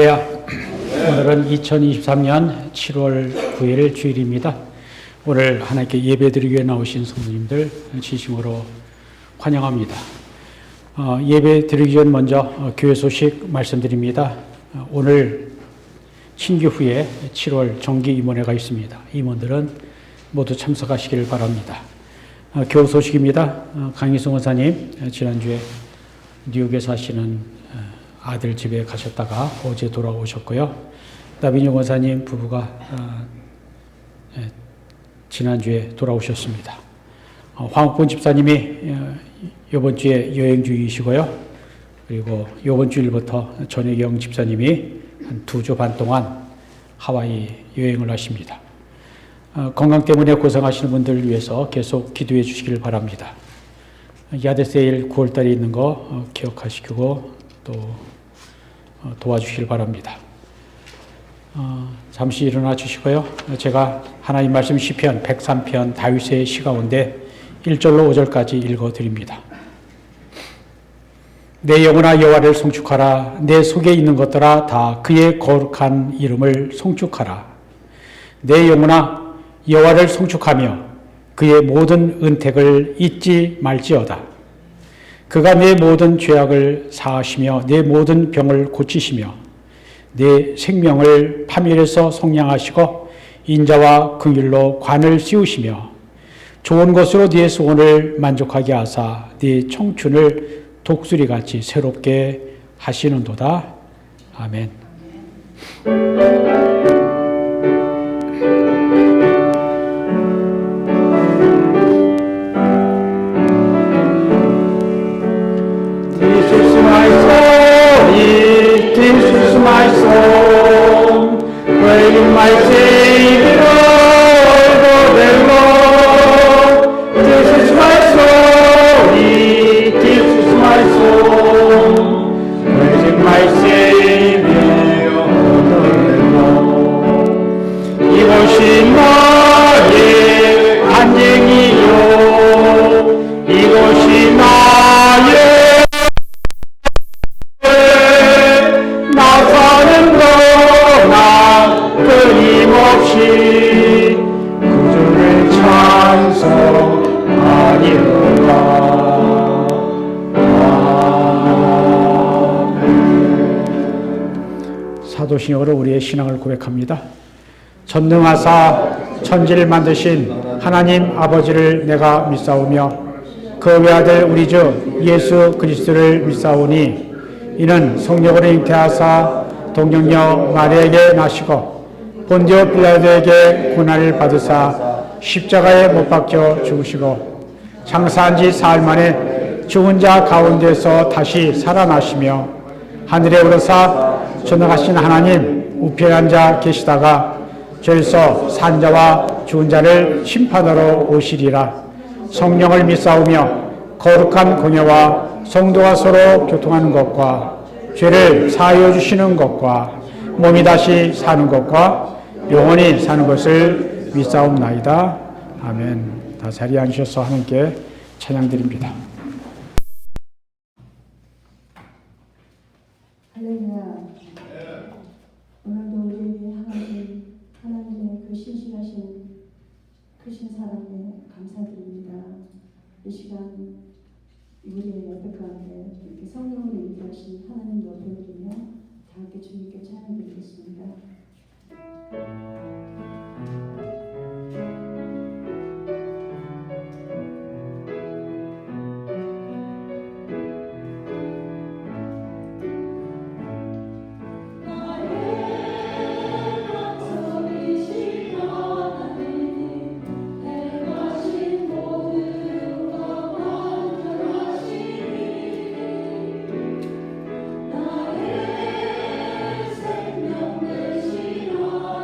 오늘은 2023년 7월 9일 주일입니다. 오늘 하나님께 예배드리기 위해 나오신 성도님들 진심으로 환영합니다. 예배드리기 전 먼저 교회 소식 말씀드립니다. 오늘 신규 후에 7월 정기 임원회가 있습니다. 임원들은 모두 참석하시기를 바랍니다. 교회 소식입니다. 강희성 원사님 지난주에 뉴욕에 사시는 아들 집에 가셨다가 어제 돌아오셨고요. 나빈용 원사님 부부가 지난주에 돌아오셨습니다. 황옥본 집사님이 이번 주에 여행 중이시고요. 그리고 이번 주일부터 전혜경 집사님이 한 2주 반 동안 하와이 여행을 하십니다. 건강 때문에 고생하시는 분들을 위해서 계속 기도해 주시길 바랍니다. 야드세일 9월달에 있는 거 기억하시고 또 도와주시길 바랍니다. 잠시 일어나 주시고요. 제가 하나님 말씀 시편 103편 다윗의 시 가운데 1절로 5절까지 읽어드립니다. 내 영혼아 여호와를 송축하라. 내 속에 있는 것들아 다 그의 거룩한 이름을 송축하라. 내 영혼아 여호와를 송축하며 그의 모든 은택을 잊지 말지어다. 그가 내 모든 죄악을 사하시며 내 모든 병을 고치시며 내 생명을 파멸에서 속량하시고 인자와 긍휼로 관을 씌우시며 좋은 것으로 네 소원을 만족하게 하사 네 청춘을 독수리같이 새롭게 하시는도다. 아멘. This is my song, praising my Savior all the day long. This is my story, this is my song, praising my Savior all the day long. 이곳이 나의 안녕이요, 이곳이 나의 끊임없이 구주를 찬송하리로다. 아멘. 사도신경으로 우리의 신앙을 고백합니다. 전능하사 천지를 만드신 하나님 아버지를 내가 믿사오며 그 외아들 우리 주 예수 그리스도를 믿사오니 이는 성령으로 잉태하사 동정녀 마리아에게 나시고 본디오 빌라도에게 고난을 받으사 십자가에 못 박혀 죽으시고 장사한 지 사흘 만에 죽은 자 가운데서 다시 살아나시며 하늘에 오르사 전능하신 하나님 우편에 앉아 계시다가 저에서 산 자와 죽은 자를 심판하러 오시리라. 성령을 믿사오며 거룩한 공예와 성도가 서로 교통하는 것과 죄를 사하여 주시는 것과 몸이 다시 사는 것과 영원히 사는 것을 믿사옵나이다. 아멘. 다 자리에 앉으셔서 하나님께 찬양드립니다. 할렐루야. 오늘도 우리에게 향하신 하나님의 그 신실하신 크신 사랑에 감사드립니다. 이 시간 우리의 옆에 가운데 이렇게 성령으로 인도하신 하나님 높여드리며 다 함께 주님께 찬양드리겠습니다. 생명 되시라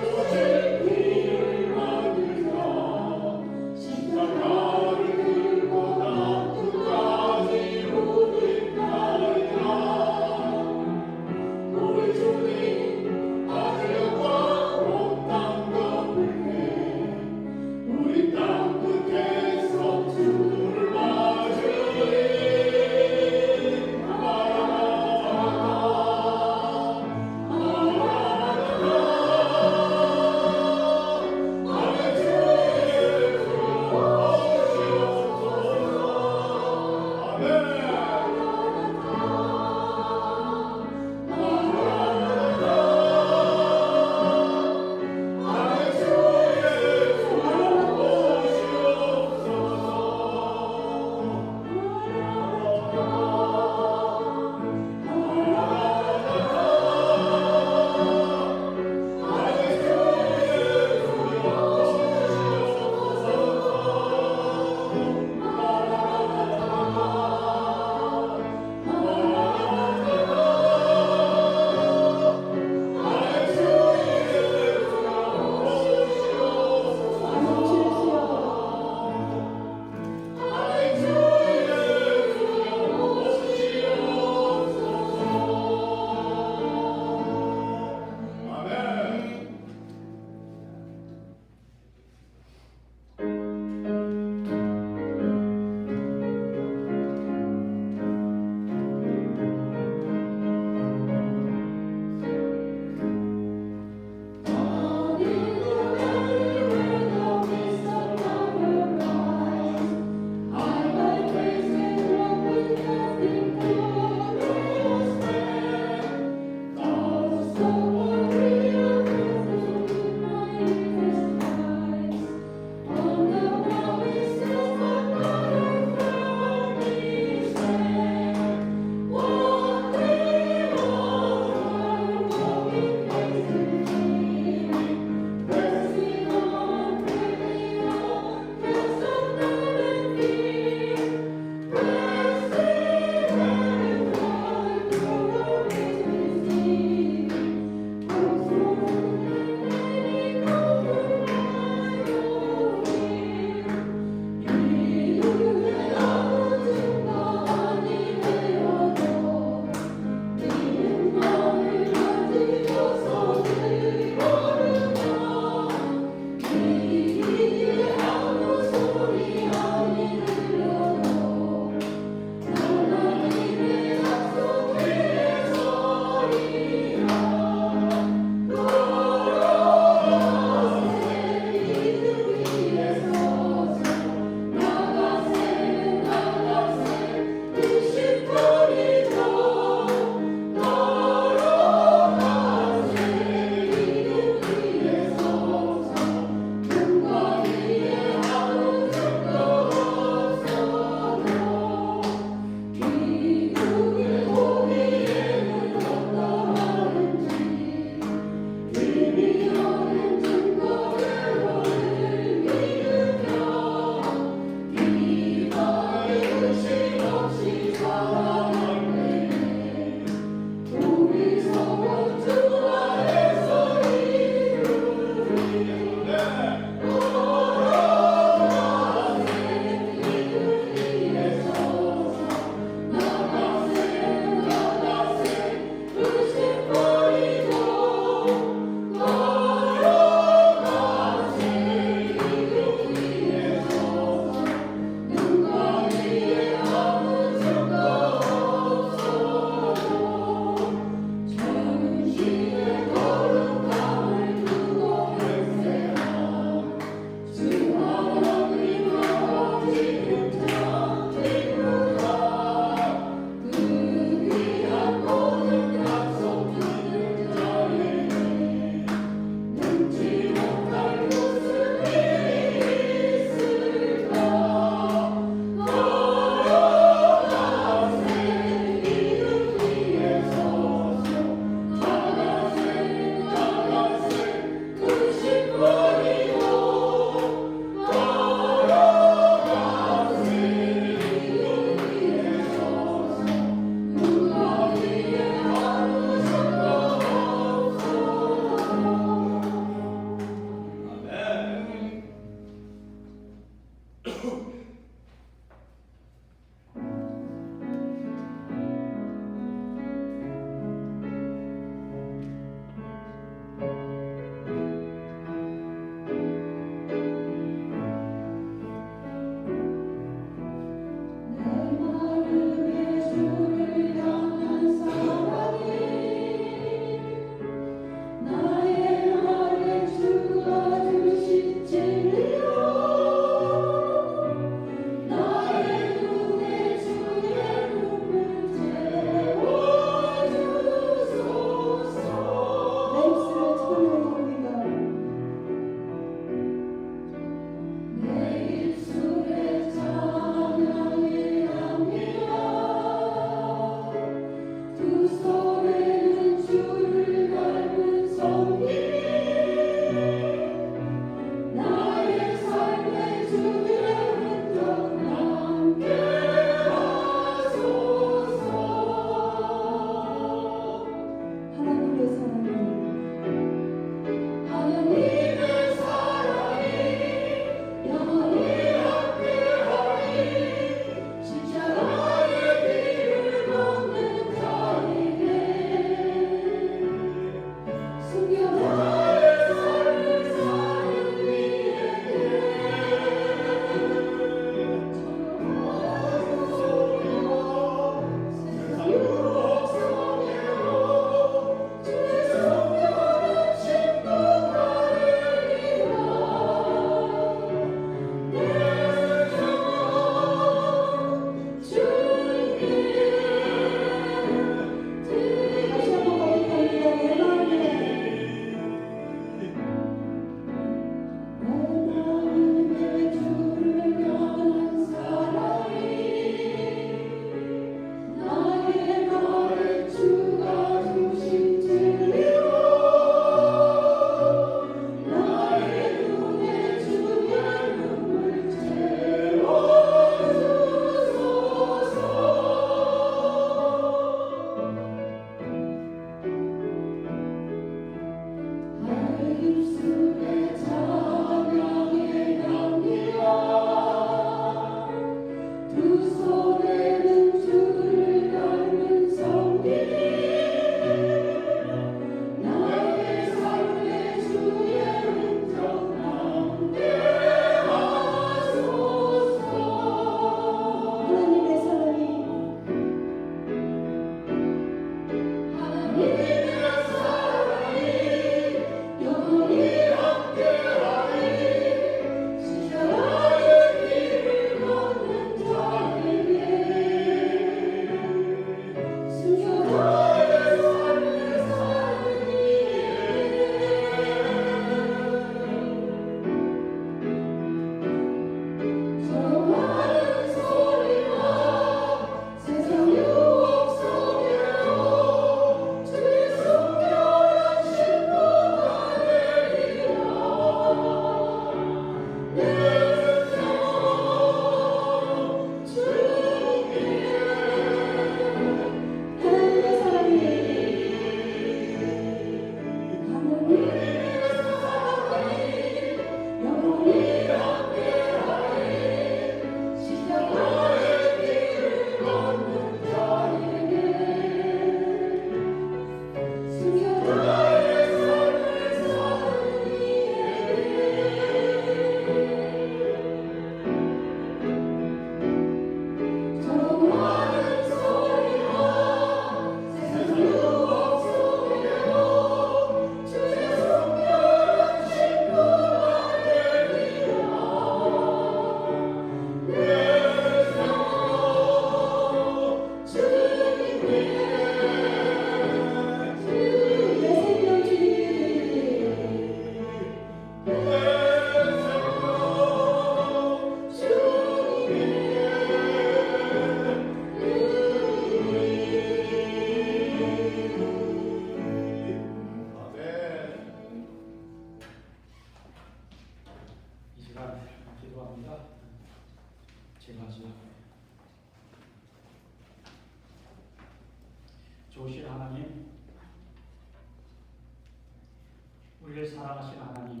우리를 사랑하신 하나님,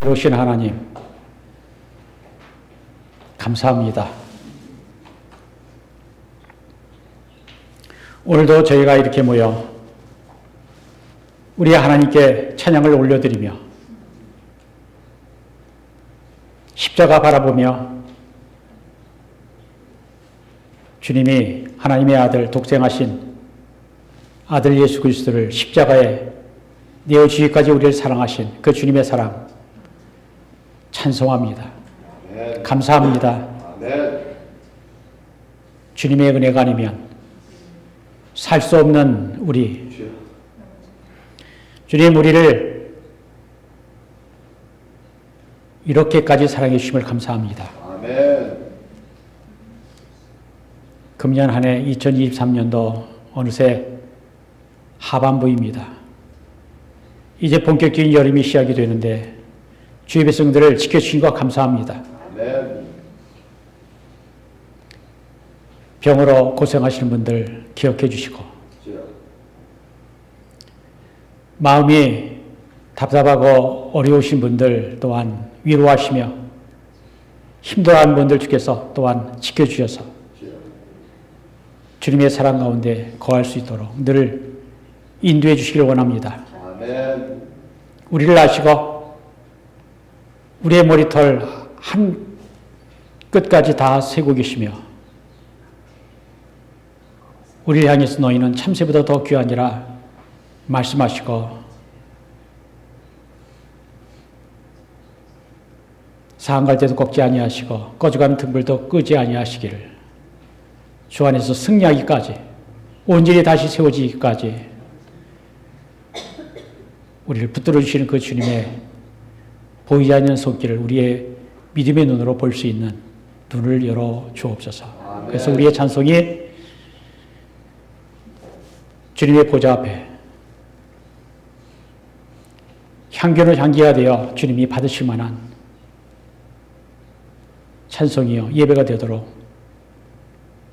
오신 하나님, 감사합니다. 오늘도 저희가 이렇게 모여 우리 하나님께 찬양을 올려드리며 십자가 바라보며 주님이 하나님의 아들, 독생하신 아들 예수 그리스도를 십자가에 내어주기까지 우리를 사랑하신 그 주님의 사랑 찬송합니다. 아멘. 감사합니다. 아멘. 주님의 은혜가 아니면 살 수 없는 우리, 주여. 주님 우리를 이렇게까지 사랑해 주심을 감사합니다. 아멘. 금년 한 해 2023년도 어느새 하반부입니다. 이제 본격적인 여름이 시작이 되는데 주의 백성들을 지켜주신 것 감사합니다. 아멘. 병으로 고생하시는 분들 기억해 주시고 주여. 마음이 답답하고 어려우신 분들 또한 위로하시며 힘들어하는 분들 주께서 또한 지켜주셔서 주여. 주님의 사랑 가운데 거할 수 있도록 늘 인도해 주시기를 원합니다. 아멘. 우리를 아시고 우리의 머리털 한 끝까지 다 세고 계시며 우리를 향해서 너희는 참새보다 더 귀하니라 말씀하시고 상할 때도 꺾지 아니하시고 꺼져가는 등불도 끄지 아니하시기를 주 안에서 승리하기까지 온전히 다시 세워지기까지 우리를 붙들어 주시는 그 주님의 보이지 않는 손길을 우리의 믿음의 눈으로 볼 수 있는 눈을 열어 주옵소서. 그래서 우리의 찬송이 주님의 보좌 앞에 향기로 향기가 되어 주님이 받으실 만한 찬송이요 예배가 되도록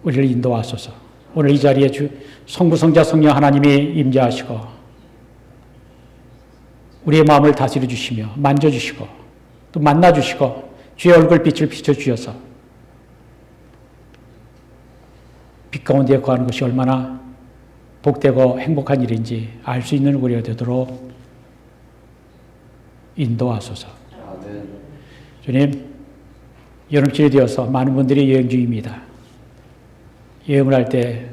우리를 인도하소서. 오늘 이 자리에 성부 성자 성령 하나님이 임재하시고 우리의 마음을 다스려 주시며 만져주시고 또 만나주시고 주의 얼굴빛을 비춰주셔서 빛 가운데 거하는 것이 얼마나 복되고 행복한 일인지 알 수 있는 우리가 되도록 인도하소서. 아멘. 주님, 여름철이 되어서 많은 분들이 여행 중입니다. 여행을 할 때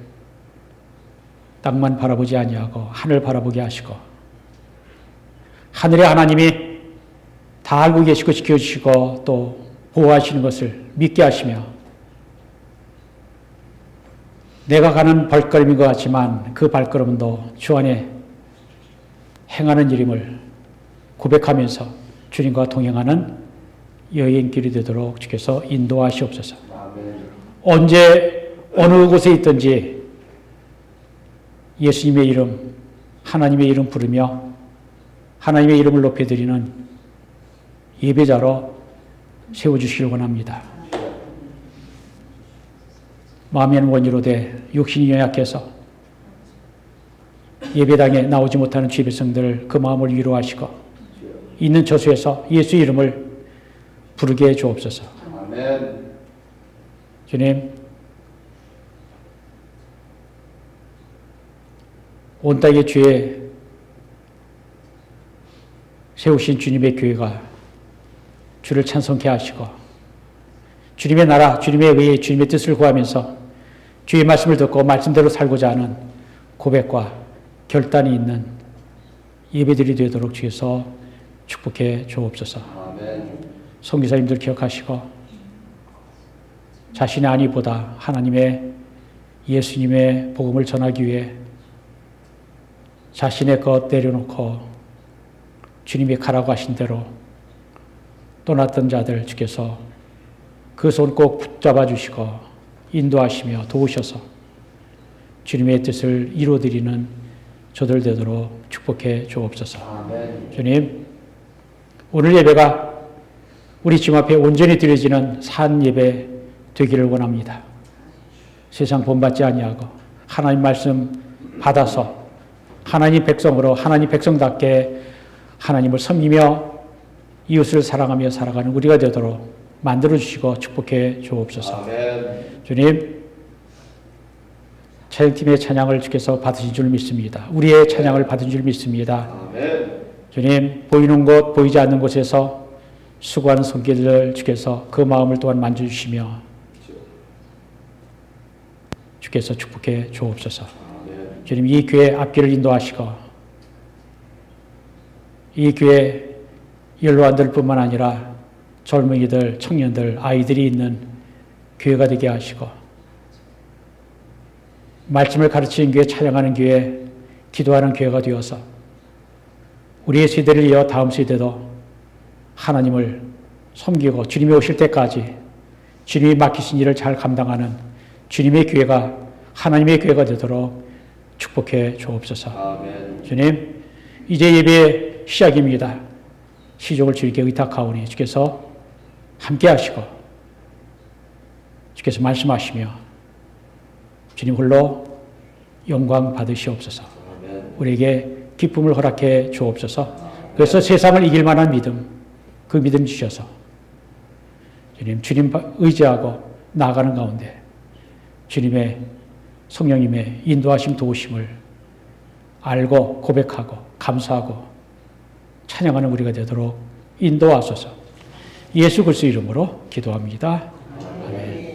땅만 바라보지 아니하고 하늘 바라보게 하시고 하늘의 하나님이 다 알고 계시고 지켜주시고 또 보호하시는 것을 믿게 하시며 내가 가는 발걸음인 것 같지만 그 발걸음도 주 안에 행하는 일임을 고백하면서 주님과 동행하는 여행길이 되도록 주께서 인도하시옵소서. 아멘. 언제 어느 곳에 있든지 예수님의 이름, 하나님의 이름 부르며 하나님의 이름을 높여드리는 예배자로 세워주시길 원합니다. 마음에는 원이로 돼 육신이 연약해서 예배당에 나오지 못하는 주의 백성들 그 마음을 위로하시고 있는 저수에서 예수 이름을 부르게 해 주옵소서. 아멘. 주님, 온 땅의 주에 세우신 주님의 교회가 주를 찬송케 하시고 주님의 나라, 주님의 의의, 주님의 뜻을 구하면서 주의 말씀을 듣고 말씀대로 살고자 하는 고백과 결단이 있는 예배들이 되도록 주께서 축복해 주옵소서. 아멘. 선교사님들 기억하시고 자신의 안위보다 하나님의 예수님의 복음을 전하기 위해 자신의 것 내려놓고 주님이 가라고 하신 대로 떠났던 자들 주께서 그 손 꼭 붙잡아 주시고 인도하시며 도우셔서 주님의 뜻을 이루어드리는 저들 되도록 축복해 주옵소서. 아멘. 주님, 오늘 예배가 우리 주님 앞에 온전히 드려지는 산 예배 되기를 원합니다. 세상 본받지 아니하고 하나님 말씀 받아서 하나님 백성으로 하나님 백성답게 하나님을 섬기며 이웃을 사랑하며 살아가는 우리가 되도록 만들어주시고 축복해 주옵소서. 아멘. 주님, 찬양팀의 찬양을 주께서 받으신 줄 믿습니다. 우리의 찬양을 받은 줄 믿습니다. 아멘. 주님, 보이는 곳, 보이지 않는 곳에서 수고하는 손길을 주께서 그 마음을 또한 만져주시며 주께서 축복해 주옵소서. 아멘. 주님, 이 교회 앞길을 인도하시고 이 교회 연로한들 뿐만 아니라 젊은이들, 청년들, 아이들이 있는 교회가 되게 하시고 말씀을 가르치는 교회, 찬양하는 교회, 기도하는 교회가 되어서 우리의 세대를 이어 다음 세대도 하나님을 섬기고 주님이 오실 때까지 주님이 맡기신 일을 잘 감당하는 주님의 교회가 하나님의 교회가 되도록 축복해 주옵소서. 아멘. 주님, 이제 예배 시작입니다. 시종을 주님께 의탁하오니 주께서 함께 하시고 주께서 말씀하시며 주님 홀로 영광 받으시옵소서. 아멘. 우리에게 기쁨을 허락해 주옵소서. 그래서 세상을 이길 만한 믿음, 그 믿음 주셔서 주님 의지하고 나아가는 가운데 주님의 성령님의 인도하심 도우심을 알고 고백하고 감사하고 찬양하는 우리가 되도록 인도하소서. 예수 그리스도 이름으로 기도합니다. 아멘.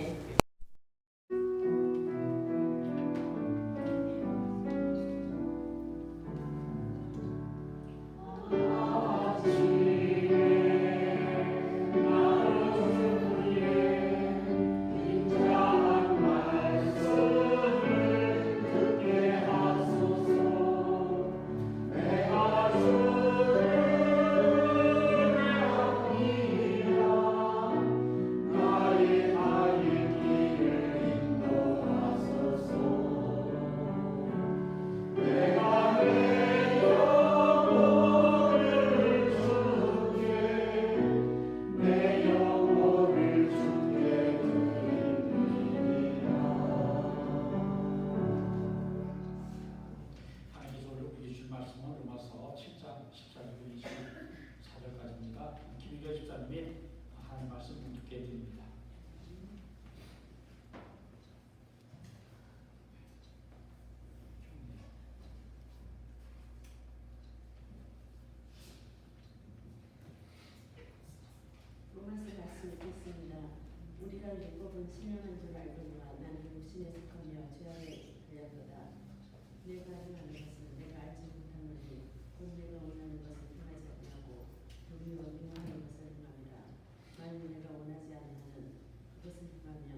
로마서 말씀 읽겠습니다. 우리가 율법은 신령한 줄 알거니와 나는 육신에 속하며 죄 아래 되었도다. 내가 행하는 것은 내가 알지 못하노니 곧 내가 원하는 것을 행하지 아니하고 도리어 행하는 것을 행합니다. 만일 내가 원하지 아니하는 그것을 행하면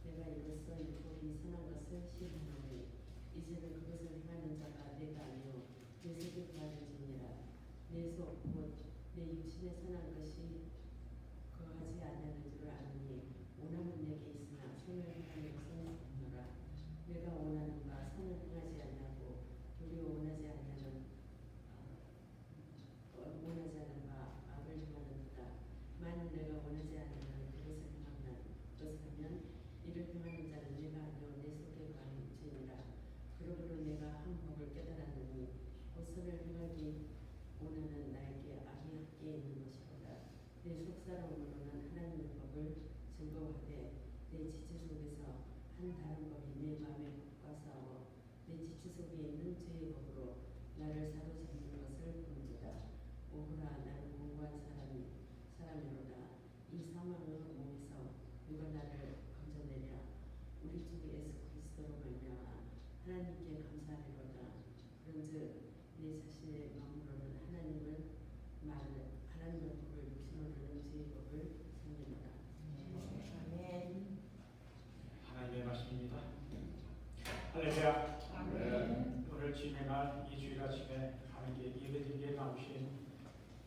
내가 이로써 율법이 선한 것을 시인하노니 이제는 그것을 행하는 자가 내가 아니요 내 속에 거하는지니라. 내 속 곧 내 육신에 선한 것이 거하지 아니하는 줄 아노니 원함은 내게 있으나 선을 행하는 것은 없노라. 내가 원하는 바 선을 행하지 아니하고 도리어 원하지 않는 바 악을 행하는도다. 만일 내가 원하지 않는 그것을 하면 이를 행하는 자는 내가 아니요 내 속에 거하는지니라. 그러므로 내가 한 법을 깨달았느니 곧 선을 행하기 원하는 나에게 악이 함께 있는 것이로다. 내 속사람으로는 하나님의 법을 증거하되 내 지체 속에서 한 다른 법이 내 마음에 복과 싸워 내 지체 속에 있는 죄의 법으로 나를 사로잡는 것을 본도다. 오호라 나는 공고한 사람이로다. 이 사망의 몸에서 누가 나를 건져내랴. 우리 주 예수 그리스도로 말미암아 하나님께 감사하리로다. 그런즉 내 자신의 마음으로는 하나님의 법을 육신으로는 죄의 법을 섬기노라. 아멘. 하나님의 말씀입니다. 할렐루야. 아멘. 오늘 주님의 날 이 주일 아침에 하나님께 예배드리게 나오신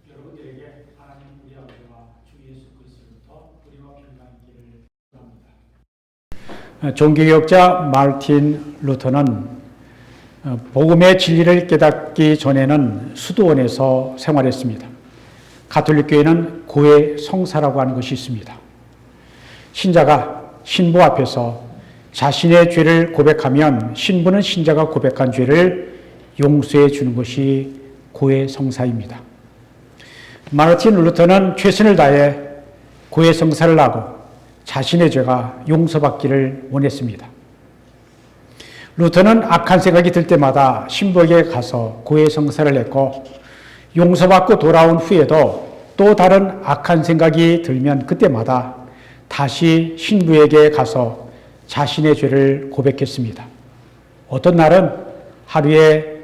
여러분들에게 하나님 우리 아버지와 주 예수 그리스도로부터 우리와 평강 있기를 바랍니다. 종교개혁자 마르틴 루터는 복음의 진리를 깨닫기 전에는 수도원에서 생활했습니다. 가톨릭 교회는 고해 성사라고 하는 것이 있습니다. 신자가 신부 앞에서 자신의 죄를 고백하면 신부는 신자가 고백한 죄를 용서해 주는 것이 고해 성사입니다. 마르틴 루터는 최선을 다해 고해 성사를 하고 자신의 죄가 용서받기를 원했습니다. 루터는 악한 생각이 들 때마다 신부에게 가서 고해 성사를 했고 용서받고 돌아온 후에도 또 다른 악한 생각이 들면 그때마다 다시 신부에게 가서 자신의 죄를 고백했습니다. 어떤 날은 하루에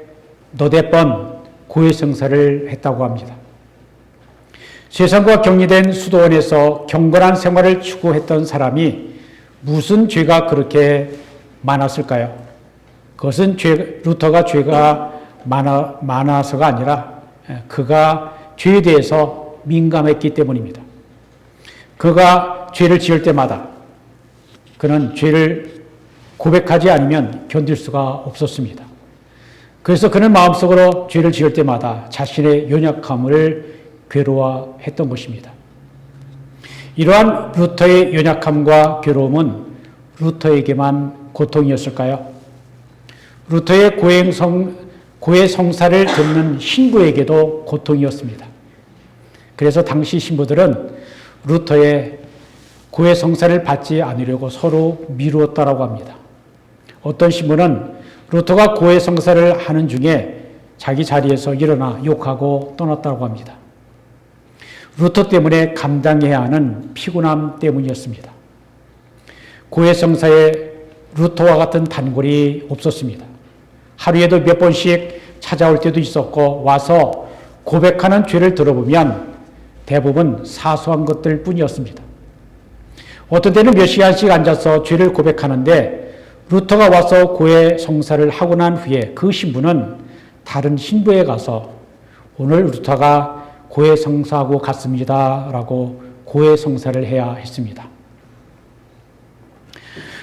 너댓 번 고해 성사를 했다고 합니다. 세상과 격리된 수도원에서 경건한 생활을 추구했던 사람이 무슨 죄가 그렇게 많았을까요? 그것은 루터가 죄가 많아서가 아니라 그가 죄에 대해서 민감했기 때문입니다. 그가 죄를 지을 때마다 그는 죄를 고백하지 않으면 견딜 수가 없었습니다. 그래서 그는 마음속으로 죄를 지을 때마다 자신의 연약함을 괴로워했던 것입니다. 이러한 루터의 연약함과 괴로움은 루터에게만 고통이었을까요? 루터의 고해 성사를 듣는 신부에게도 고통이었습니다. 그래서 당시 신부들은 루터의 고해 성사를 받지 않으려고 서로 미루었다라고 합니다. 어떤 신부는 루터가 고해 성사를 하는 중에 자기 자리에서 일어나 욕하고 떠났다고 합니다. 루터 때문에 감당해야 하는 피곤함 때문이었습니다. 고해 성사에 루터와 같은 단골이 없었습니다. 하루에도 몇 번씩 찾아올 때도 있었고 와서 고백하는 죄를 들어보면 대부분 사소한 것들 뿐이었습니다. 어떤 때는 몇 시간씩 앉아서 죄를 고백하는데 루터가 와서 고해 성사를 하고 난 후에 그 신부는 다른 신부에 가서 오늘 루터가 고해 성사하고 갔습니다 라고 고해 성사를 해야 했습니다.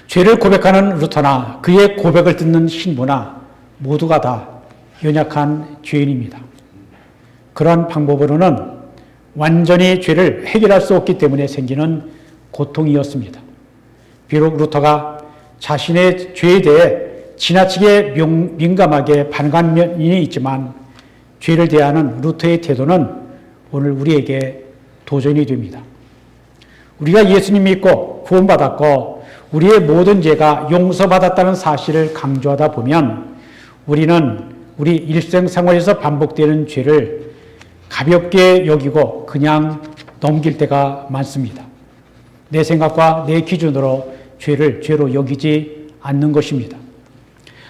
죄를 고백하는 루터나 그의 고백을 듣는 신부나 모두가 다 연약한 죄인입니다. 그런 방법으로는 완전히 죄를 해결할 수 없기 때문에 생기는 고통이었습니다. 비록 루터가 자신의 죄에 대해 지나치게 민감하게 반응한 면이 있지만 죄를 대하는 루터의 태도는 오늘 우리에게 도전이 됩니다. 우리가 예수님 믿고 구원받았고 우리의 모든 죄가 용서받았다는 사실을 강조하다 보면 우리는 우리 일생생활에서 반복되는 죄를 가볍게 여기고 그냥 넘길 때가 많습니다. 내 생각과 내 기준으로 죄를 죄로 여기지 않는 것입니다.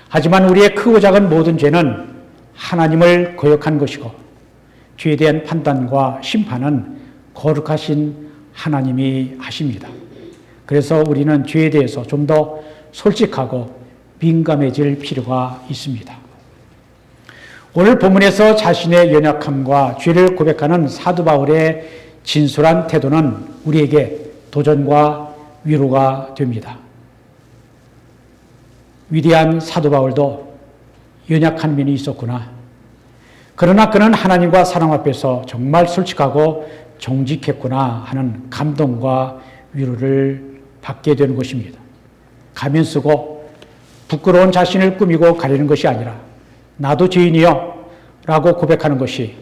하지만 우리의 크고 작은 모든 죄는 하나님을 거역한 것이고 죄에 대한 판단과 심판은 거룩하신 하나님이 하십니다. 그래서 우리는 죄에 대해서 좀 더 솔직하고 민감해질 필요가 있습니다. 오늘 본문에서 자신의 연약함과 죄를 고백하는 사도 바울의 진솔한 태도는 우리에게 도전과 위로가 됩니다. 위대한 사도 바울도 연약한 면이 있었구나. 그러나 그는 하나님과 사람 앞에서 정말 솔직하고 정직했구나 하는 감동과 위로를 받게 되는 것입니다. 가면 쓰고 부끄러운 자신을 꾸미고 가리는 것이 아니라 나도 죄인이요 라고 고백하는 것이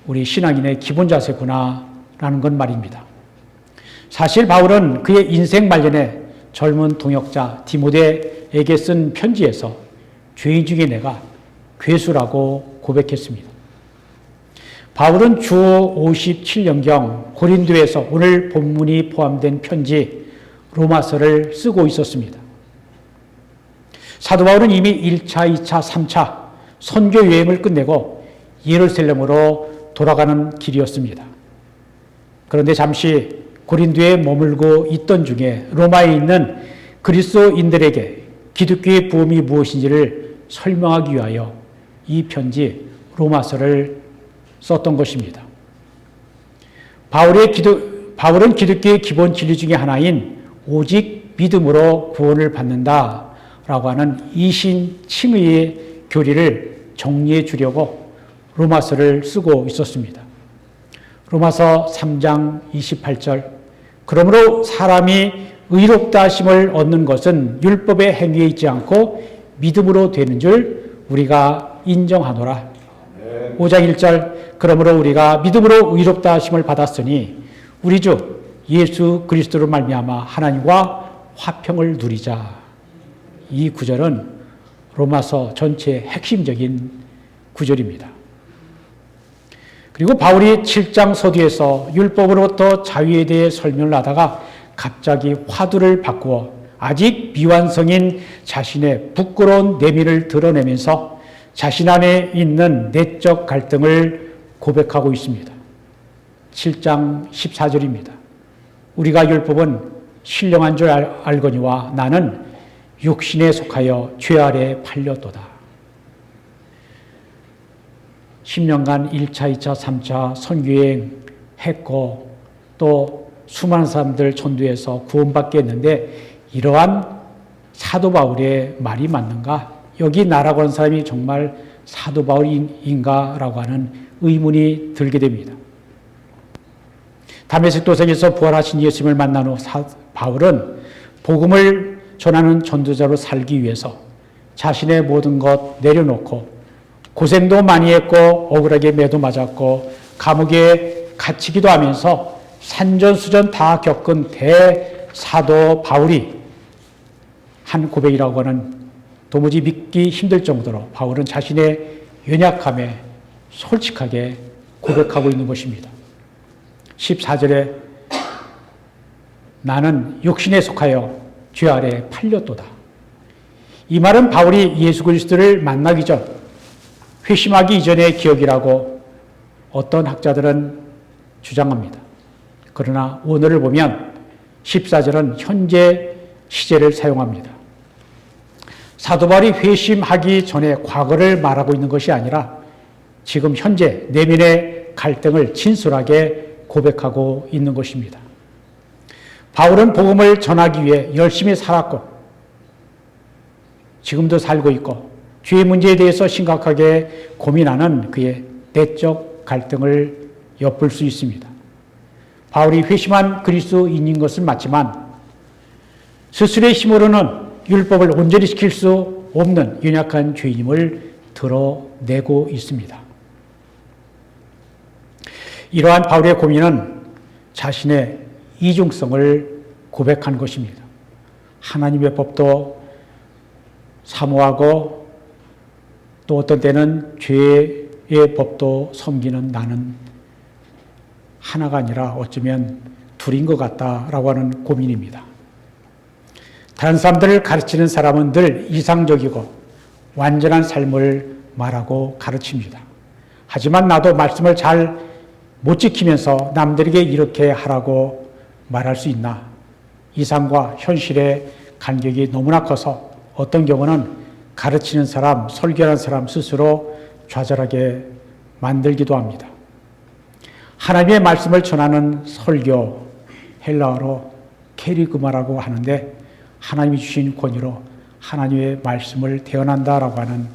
우리 신앙인의 기본 자세구나 라는 건 말입니다. 사실 바울은 그의 인생 말년에 젊은 동역자 디모데에게 쓴 편지에서 죄인 중에 내가 괴수라고 고백했습니다. 바울은 주 57년경 고린도에서 오늘 본문이 포함된 편지 로마서를 쓰고 있었습니다. 사도 바울은 이미 1차, 2차, 3차 선교 여행을 끝내고 예루살렘으로 돌아가는 길이었습니다. 그런데 잠시 고린도에 머물고 있던 중에 로마에 있는 그리스도인들에게 기독교의 부흥이 무엇인지를 설명하기 위하여 이 편지 로마서를 썼던 것입니다. 바울은 기독교의 기본 진리 중에 하나인 오직 믿음으로 구원을 받는다라고 하는 이신칭의의 교리를 정리해 주려고 로마서를 쓰고 있었습니다. 로마서 3장 28절 그러므로 사람이 의롭다 하심을 얻는 것은 율법의 행위에 있지 않고 믿음으로 되는 줄 우리가 인정하노라. 5장 1절 그러므로 우리가 믿음으로 의롭다 하심을 받았으니 우리 주 예수 그리스도로 말미암아 하나님과 화평을 누리자. 이 구절은 로마서 전체의 핵심적인 구절입니다. 그리고 바울이 7장 서두에서 율법으로부터 자유에 대해 설명을 하다가 갑자기 화두를 바꾸어 아직 미완성인 자신의 부끄러운 내면을 드러내면서 자신 안에 있는 내적 갈등을 고백하고 있습니다. 7장 14절입니다. 우리가 율법은 신령한 줄 알거니와 나는 육신에 속하여 죄 아래 팔렸도다. 10년간 1차, 2차, 3차 선교여행 했고 또 수많은 사람들 전도해서 구원받게 했는데 이러한 사도 바울의 말이 맞는가? 여기 나라고 하는 사람이 정말 사도 바울인가라고 하는 의문이 들게 됩니다. 다메섹 도상에서 부활하신 예수님을 만난 후 바울은 복음을 전하는 전도자로 살기 위해서 자신의 모든 것 내려놓고 고생도 많이 했고 억울하게 매도 맞았고 감옥에 갇히기도 하면서 산전수전 다 겪은 대사도 바울이 한 고백이라고 하는 도무지 믿기 힘들 정도로 바울은 자신의 연약함에 솔직하게 고백하고 있는 것입니다. 14절에 나는 육신에 속하여 죄 아래 팔렸도다. 이 말은 바울이 예수 그리스도를 만나기 전 회심하기 이전의 기억이라고 어떤 학자들은 주장합니다. 그러나 오늘을 보면 14절은 현재 시제를 사용합니다. 사도 바울이 회심하기 전에 과거를 말하고 있는 것이 아니라 지금 현재 내면의 갈등을 진솔하게 고백하고 있는 것입니다. 바울은 복음을 전하기 위해 열심히 살았고 지금도 살고 있고 죄의 문제에 대해서 심각하게 고민하는 그의 내적 갈등을 엿볼 수 있습니다. 바울이 회심한 그리스도인인 것은 맞지만 스스로의 힘으로는 율법을 온전히 지킬 수 없는 연약한 죄인임을 드러내고 있습니다. 이러한 바울의 고민은 자신의 이중성을 고백한 것입니다. 하나님의 법도 사모하고 또 어떤 때는 죄의 법도 섬기는 나는 하나가 아니라 어쩌면 둘인 것 같다라고 하는 고민입니다. 다른 사람들을 가르치는 사람은 늘 이상적이고 완전한 삶을 말하고 가르칩니다. 하지만 나도 말씀을 잘 못 지키면서 남들에게 이렇게 하라고 말할 수 있나? 이상과 현실의 간격이 너무나 커서 어떤 경우는 가르치는 사람, 설교하는 사람 스스로 좌절하게 만들기도 합니다. 하나님의 말씀을 전하는 설교, 헬라어로 케리그마라고 하는데 하나님이 주신 권위로 하나님의 말씀을 대언한다라고 하는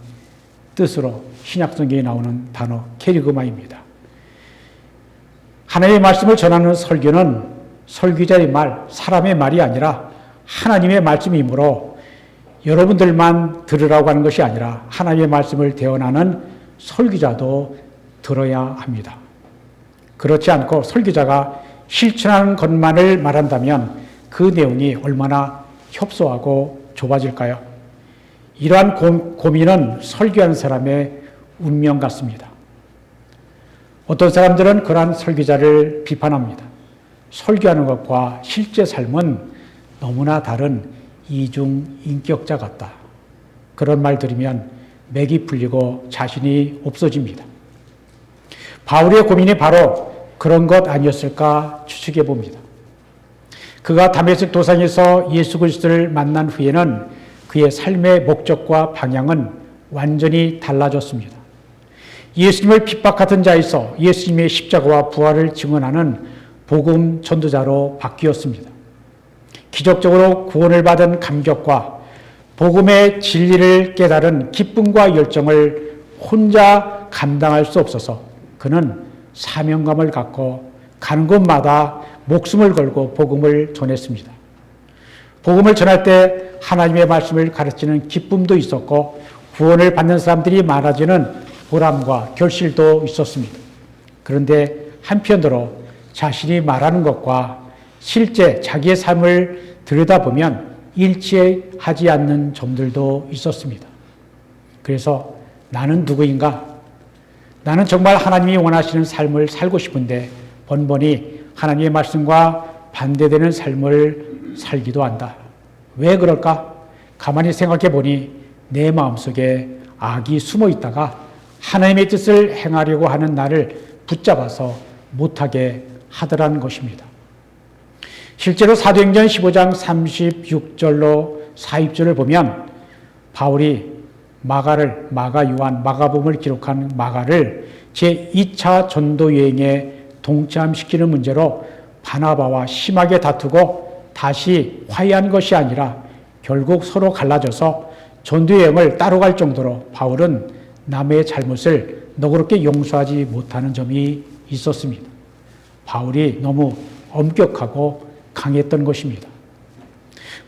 뜻으로 신약성경에 나오는 단어 케리그마입니다. 하나님의 말씀을 전하는 설교는 설교자의 말, 사람의 말이 아니라 하나님의 말씀이므로 여러분들만 들으라고 하는 것이 아니라 하나님의 말씀을 대언하는 설교자도 들어야 합니다. 그렇지 않고 설교자가 실천하는 것만을 말한다면 그 내용이 얼마나 협소하고 좁아질까요? 이러한 고민은 설교하는 사람의 운명 같습니다. 어떤 사람들은 그러한 설교자를 비판합니다. 설교하는 것과 실제 삶은 너무나 다른 이중인격자 같다. 그런 말 들으면 맥이 풀리고 자신이 없어집니다. 바울의 고민이 바로 그런 것 아니었을까 추측해 봅니다. 그가 다메섹 도상에서 예수 그리스도를 만난 후에는 그의 삶의 목적과 방향은 완전히 달라졌습니다. 예수님을 핍박하던 자에서 예수님의 십자가와 부활을 증언하는 복음 전도자로 바뀌었습니다. 기적적으로 구원을 받은 감격과 복음의 진리를 깨달은 기쁨과 열정을 혼자 감당할 수 없어서 그는 사명감을 갖고 가는 곳마다 목숨을 걸고 복음을 전했습니다. 복음을 전할 때 하나님의 말씀을 가르치는 기쁨도 있었고 구원을 받는 사람들이 많아지는 보람과 결실도 있었습니다. 그런데 한편으로 자신이 말하는 것과 실제 자기의 삶을 들여다보면 일치하지 않는 점들도 있었습니다. 그래서 나는 누구인가? 나는 정말 하나님이 원하시는 삶을 살고 싶은데 번번이 하나님의 말씀과 반대되는 삶을 살기도 한다. 왜 그럴까? 가만히 생각해 보니 내 마음속에 악이 숨어 있다가 하나님의 뜻을 행하려고 하는 나를 붙잡아서 못하게 하더라는 것입니다. 실제로 사도행전 15장 36절로 40절을 보면 바울이 마가 요한, 마가복음을 기록한 마가를 제2차 전도 여행에 동참시키는 문제로 바나바와 심하게 다투고 다시 화해한 것이 아니라 결국 서로 갈라져서 전도 여행을 따로 갈 정도로 바울은 남의 잘못을 너그럽게 용서하지 못하는 점이 있었습니다. 바울이 너무 엄격하고 강했던 것입니다.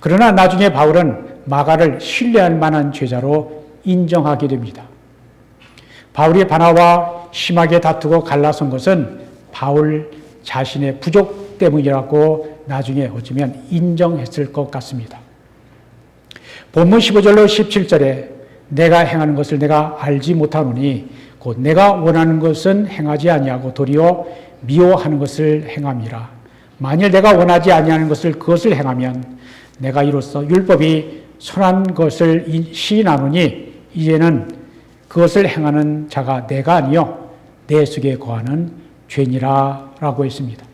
그러나 나중에 바울은 마가를 신뢰할 만한 제자로 인정하게 됩니다. 바울이 바나바와 심하게 다투고 갈라선 것은 바울 자신의 부족 때문이라고 나중에 어쩌면 인정했을 것 같습니다. 본문 15절로 17절에 내가 행하는 것을 내가 알지 못하노니 곧 내가 원하는 것은 행하지 아니하고 도리어 미워하는 것을 행함이라. 만일 내가 원하지 아니하는 것을 그것을 행하면 내가 이로써 율법이 선한 것을 시인하노니 이제는 그것을 행하는 자가 내가 아니요 내 속에 거하는 죄니라 라고 했습니다.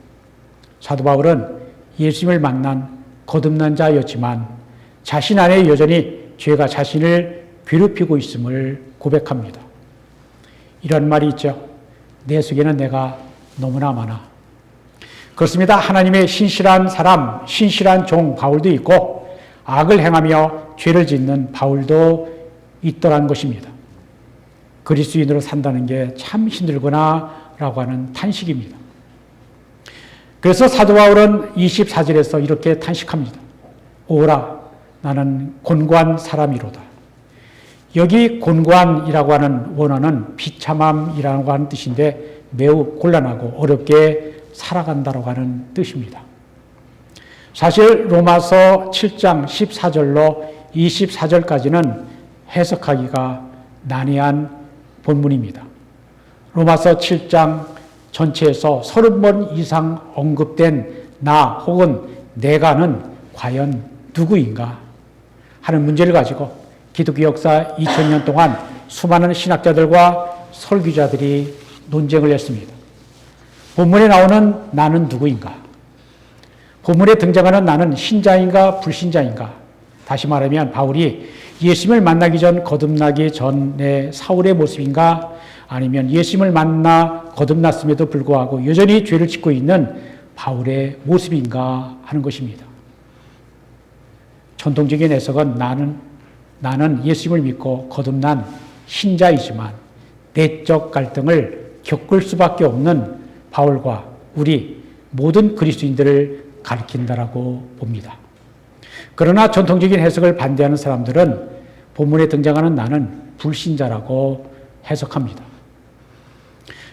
사도 바울은 예수님을 만난 거듭난 자였지만 자신 안에 여전히 죄가 자신을 괴롭히고 있음을 고백합니다. 이런 말이 있죠. 내 속에는 내가 너무나 많아. 그렇습니다. 하나님의 신실한 사람, 신실한 종 바울도 있고 악을 행하며 죄를 짓는 바울도 있더란 것입니다. 그리스도인으로 산다는 게 참 힘들구나 라고 하는 탄식입니다. 그래서 사도 바울은 24절에서 이렇게 탄식합니다. 오라 나는 곤고한 사람이로다. 여기 곤고한이라고 하는 원어는 비참함이라고 하는 뜻인데 매우 곤란하고 어렵게 살아간다고 하는 뜻입니다. 사실 로마서 7장 14절로 24절까지는 해석하기가 난해한 본문입니다. 로마서 7장 전체에서 30번 이상 언급된 나 혹은 내가는 과연 누구인가 하는 문제를 가지고 기독교 역사 2000년 동안 수많은 신학자들과 설교자들이 논쟁을 했습니다. 본문에 나오는 나는 누구인가? 본문에 등장하는 나는 신자인가 불신자인가? 다시 말하면 바울이 예수님을 만나기 전 거듭나기 전의 사울의 모습인가? 아니면 예수님을 만나 거듭났음에도 불구하고 여전히 죄를 짓고 있는 바울의 모습인가 하는 것입니다. 전통적인 해석은 나는 예수님을 믿고 거듭난 신자이지만 내적 갈등을 겪을 수밖에 없는 바울과 우리 모든 그리스도인들을 가리킨다라고 봅니다. 그러나 전통적인 해석을 반대하는 사람들은 본문에 등장하는 나는 불신자라고 해석합니다.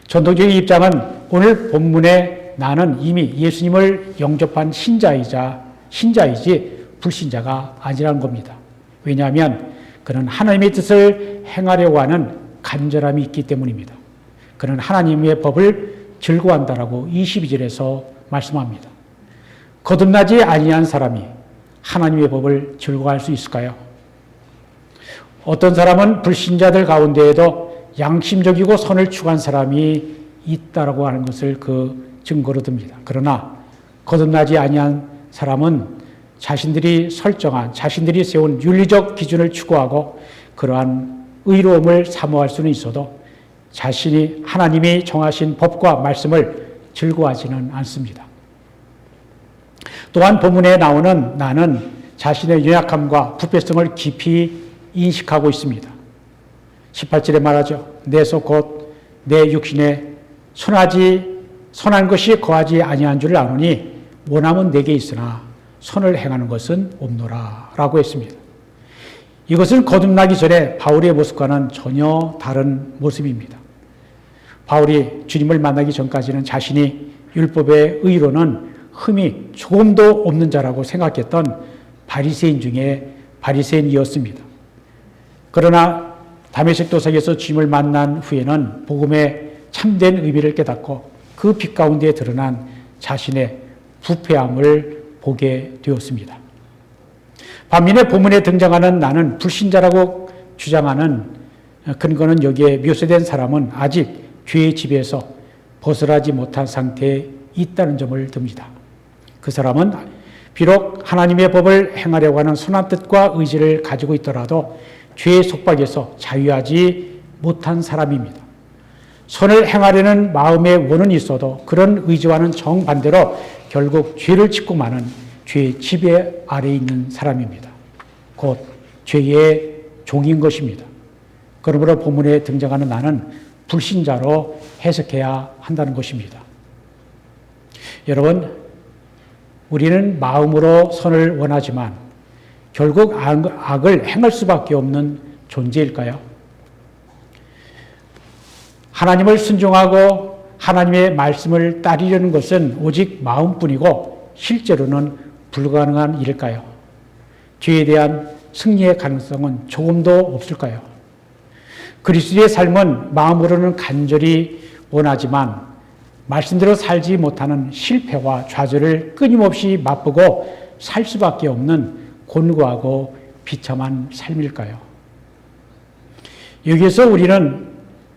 전통적인 입장은 오늘 본문의 나는 이미 예수님을 영접한 신자이지 불신자가 아니라는 겁니다. 왜냐하면 그는 하나님의 뜻을 행하려고 하는 간절함이 있기 때문입니다. 그는 하나님의 법을 즐거워한다라고 22절에서 말씀합니다. 거듭나지 아니한 사람이 하나님의 법을 즐거워할 수 있을까요? 어떤 사람은 불신자들 가운데에도 양심적이고 선을 추구한 사람이 있다라고 하는 것을 그 증거로 듭니다. 그러나 거듭나지 아니한 사람은 자신들이 설정한, 자신들이 세운 윤리적 기준을 추구하고 그러한 의로움을 사모할 수는 있어도 자신이 하나님이 정하신 법과 말씀을 즐거워하지는 않습니다. 또한 본문에 나오는 나는 자신의 연약함과 부패성을 깊이 인식하고 있습니다. 18절에 말하죠. 내 속 곧 내 육신에 선한 것이 거하지 아니한 줄을 아노니 원함은 내게 있으나 선을 행하는 것은 없노라 라고 했습니다. 이것은 거듭나기 전에 바울의 모습과는 전혀 다른 모습입니다. 바울이 주님을 만나기 전까지는 자신이 율법의 의로는 흠이 조금도 없는 자라고 생각했던 바리새인 중에 바리새인이었습니다. 그러나 다메섹 도상에서 주님을 만난 후에는 복음의 참된 의미를 깨닫고 그 빛 가운데 드러난 자신의 부패함을 보게 되었습니다. 반면에 본문에 등장하는 나는 불신자라고 주장하는 근거는 여기에 묘사된 사람은 아직 죄의 지배에서 벗어나지 못한 상태에 있다는 점을 듭니다. 그 사람은 비록 하나님의 법을 행하려고 하는 선한 뜻과 의지를 가지고 있더라도 죄의 속박에서 자유하지 못한 사람입니다. 선을 행하려는 마음의 원은 있어도 그런 의지와는 정반대로 결국 죄를 짓고 마는 죄의 지배 아래에 있는 사람입니다. 곧 죄의 종인 것입니다. 그러므로 본문에 등장하는 나는 불신자로 해석해야 한다는 것입니다. 여러분, 우리는 마음으로 선을 원하지만 결국 악을 행할 수밖에 없는 존재일까요? 하나님을 순종하고 하나님의 말씀을 따르려는 것은 오직 마음뿐이고 실제로는 불가능한 일일까요? 죄에 대한 승리의 가능성은 조금도 없을까요? 그리스도의 삶은 마음으로는 간절히 원하지만 말씀대로 살지 못하는 실패와 좌절을 끊임없이 맛보고 살 수밖에 없는 곤고하고 비참한 삶일까요? 여기에서 우리는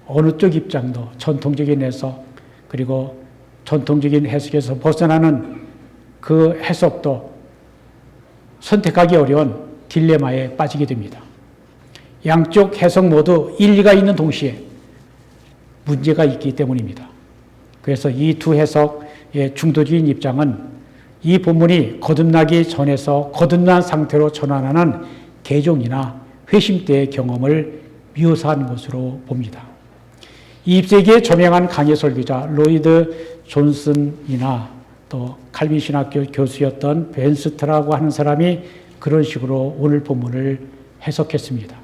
어느 쪽 입장도 전통적인 해석 그리고 전통적인 해석에서 벗어나는 그 해석도 선택하기 어려운 딜레마에 빠지게 됩니다. 양쪽 해석 모두 일리가 있는 동시에 문제가 있기 때문입니다. 그래서 이 두 해석의 중도적인 입장은 이 본문이 거듭나기 전에서 거듭난 상태로 전환하는 개종이나 회심 때의 경험을 묘사한 것으로 봅니다. 20세기에 저명한 강해 설교자 로이드 존슨이나 또 칼빈 신학교 교수였던 벤스트라고 하는 사람이 그런 식으로 오늘 본문을 해석했습니다.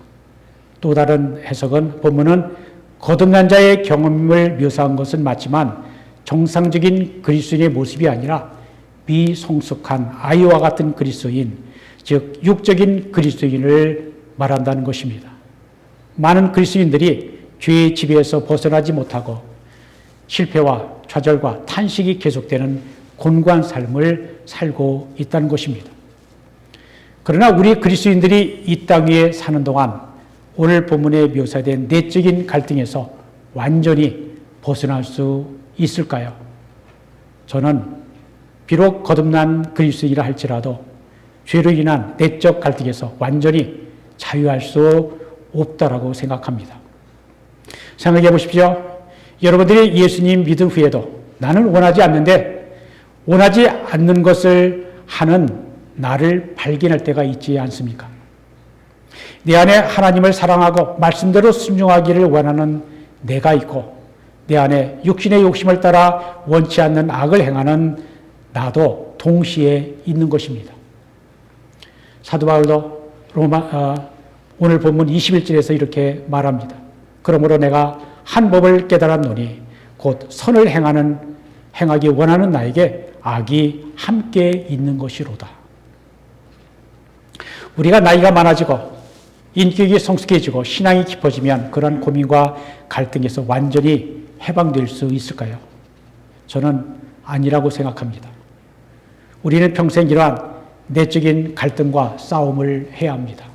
또 다른 해석은 본문은 거듭난 자의 경험을 묘사한 것은 맞지만 정상적인 그리스도인의 모습이 아니라 미성숙한 아이와 같은 그리스도인, 즉 육적인 그리스도인을 말한다는 것입니다. 많은 그리스도인들이 죄의 지배에서 벗어나지 못하고 실패와 좌절과 탄식이 계속되는 곤고한 삶을 살고 있다는 것입니다. 그러나 우리 그리스도인들이 이 땅 위에 사는 동안 오늘 본문에 묘사된 내적인 갈등에서 완전히 벗어날 수 있을까요? 저는 비록 거듭난 그리스도인이라 할지라도 죄로 인한 내적 갈등에서 완전히 자유할 수 없다라고 생각합니다. 생각해 보십시오. 여러분들이 예수님 믿은 후에도 나는 원하지 않는데 원하지 않는 것을 하는 나를 발견할 때가 있지 않습니까? 내 안에 하나님을 사랑하고 말씀대로 순종하기를 원하는 내가 있고 내 안에 육신의 욕심을 따라 원치 않는 악을 행하는 나도 동시에 있는 것입니다. 사도 바울도 오늘 본문 21절에서 이렇게 말합니다. 그러므로 내가 한 법을 깨달았노니 곧 선을 행하기 원하는 나에게 악이 함께 있는 것이로다. 우리가 나이가 많아지고 인격이 성숙해지고 신앙이 깊어지면 그런 고민과 갈등에서 완전히 해방될 수 있을까요? 저는 아니라고 생각합니다. 우리는 평생 이러한 내적인 갈등과 싸움을 해야 합니다.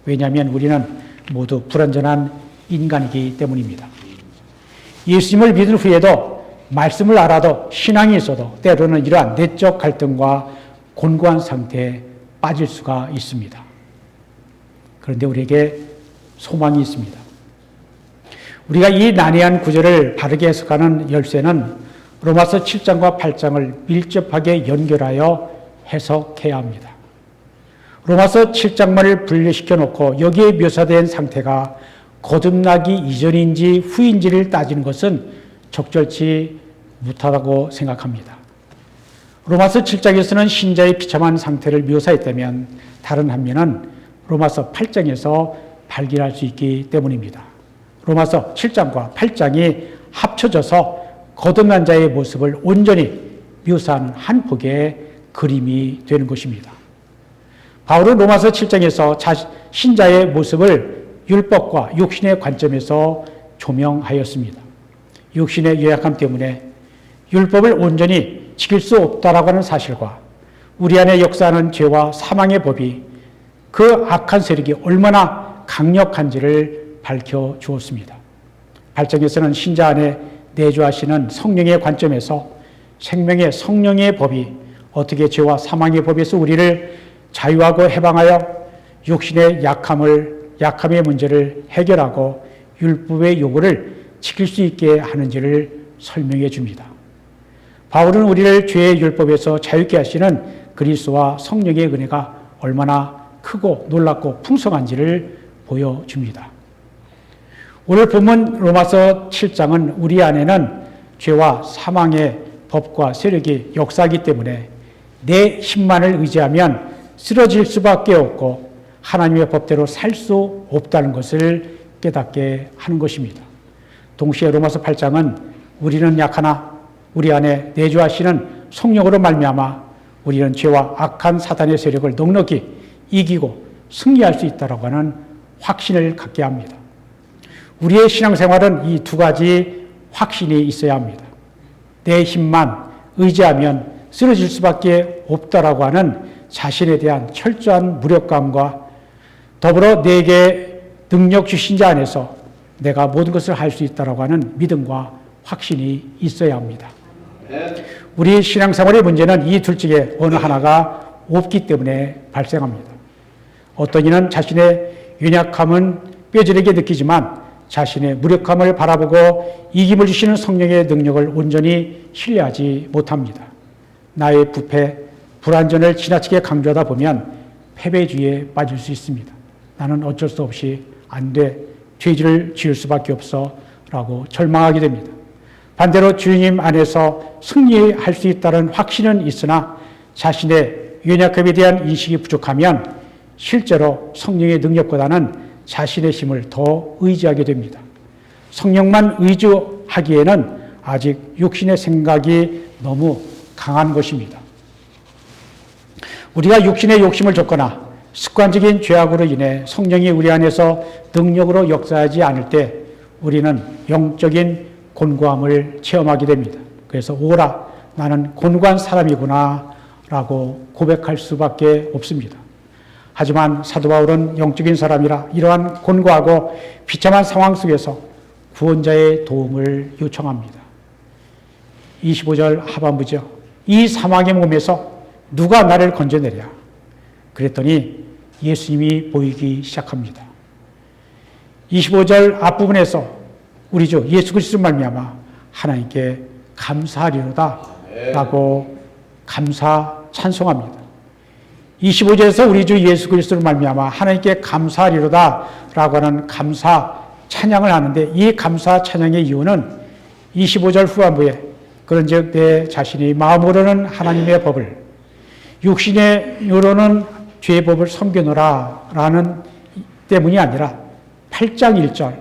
왜냐하면 우리는 모두 불완전한 인간이기 때문입니다. 예수님을 믿은 후에도 말씀을 알아도 신앙이 있어도 때로는 이러한 내적 갈등과 곤고한 상태에 빠질 수가 있습니다. 그런데 우리에게 소망이 있습니다. 우리가 이 난해한 구절을 바르게 해석하는 열쇠는 로마서 7장과 8장을 밀접하게 연결하여 해석해야 합니다. 로마서 7장만을 분리시켜 놓고 여기에 묘사된 상태가 거듭나기 이전인지 후인지를 따지는 것은 적절치 못하다고 생각합니다. 로마서 7장에서는 신자의 비참한 상태를 묘사했다면 다른 한면은 로마서 8장에서 발견할 수 있기 때문입니다. 로마서 7장과 8장이 합쳐져서 거듭난 자의 모습을 온전히 묘사하는 한 폭의 그림이 되는 것입니다. 바울은 로마서 7장에서 신자의 모습을 율법과 육신의 관점에서 조명하였습니다. 육신의 연약함 때문에 율법을 온전히 지킬 수 없다라고 하는 사실과 우리 안에 역사하는 죄와 사망의 법이 그 악한 세력이 얼마나 강력한지를 밝혀주었습니다. 8장에서는 신자 안에 내주하시는 성령의 관점에서 생명의 성령의 법이 어떻게 죄와 사망의 법에서 우리를 자유하고 해방하여 육신의 약함의 문제를 해결하고 율법의 요구를 지킬 수 있게 하는지를 설명해 줍니다. 바울은 우리를 죄의 율법에서 자유케 하시는 그리스도와 성령의 은혜가 얼마나 크고 놀랍고 풍성한지를 보여줍니다. 오늘 본문 로마서 7장은 우리 안에는 죄와 사망의 법과 세력이 역사하기 때문에 내 힘만을 의지하면 쓰러질 수밖에 없고 하나님의 법대로 살 수 없다는 것을 깨닫게 하는 것입니다. 동시에 로마서 8장은 우리는 약하나 우리 안에 내주하시는 성령으로 말미암아 우리는 죄와 악한 사단의 세력을 넉넉히 이기고 승리할 수 있다라고 하는 확신을 갖게 합니다. 우리의 신앙생활은 이 두 가지 확신이 있어야 합니다. 내 힘만 의지하면 쓰러질 수밖에 없다라고 하는 자신에 대한 철저한 무력감과 더불어 내게 능력 주신 자 안에서 내가 모든 것을 할 수 있다라고 하는 믿음과 확신이 있어야 합니다. 우리 신앙생활의 문제는 이 둘 중에 어느 하나가 없기 때문에 발생합니다. 어떤 이는 자신의 연약함은 뼈저리게 느끼지만 자신의 무력함을 바라보고 이김을 주시는 성령의 능력을 온전히 신뢰하지 못합니다. 나의 부패, 불완전을 지나치게 강조하다 보면 패배주의에 빠질 수 있습니다. 나는 어쩔 수 없이 안 돼, 죄질을 지을 수밖에 없어 라고 절망하게 됩니다. 반대로 주님 안에서 승리할 수 있다는 확신은 있으나 자신의 연약함에 대한 인식이 부족하면 실제로 성령의 능력보다는 자신의 힘을 더 의지하게 됩니다. 성령만 의지하기에는 아직 육신의 생각이 너무 강한 것입니다. 우리가 육신의 욕심을 줬거나 습관적인 죄악으로 인해 성령이 우리 안에서 능력으로 역사하지 않을 때 우리는 영적인 곤고함을 체험하게 됩니다. 그래서 오라, 나는 곤고한 사람이구나 라고 고백할 수밖에 없습니다. 하지만 사도 바울은 영적인 사람이라 이러한 곤고하고 비참한 상황 속에서 구원자의 도움을 요청합니다. 25절 하반부죠. 이 사망의 몸에서 누가 나를 건져내랴. 그랬더니 예수님이 보이기 시작합니다. 25절 앞부분에서 우리 주 예수 그리스도 말미암아 하나님께 감사하리로다 라고 감사 찬송합니다. 25절에서 우리 주 예수 그리스도를 말미암아 하나님께 감사하리로다 라고 하는 감사 찬양을 하는데 이 감사 찬양의 이유는 25절 후반부에 그런즉 내 자신이 마음으로는 하나님의 법을 육신으로는 죄의 법을 섬겨노라 라는 때문이 아니라 8장 1절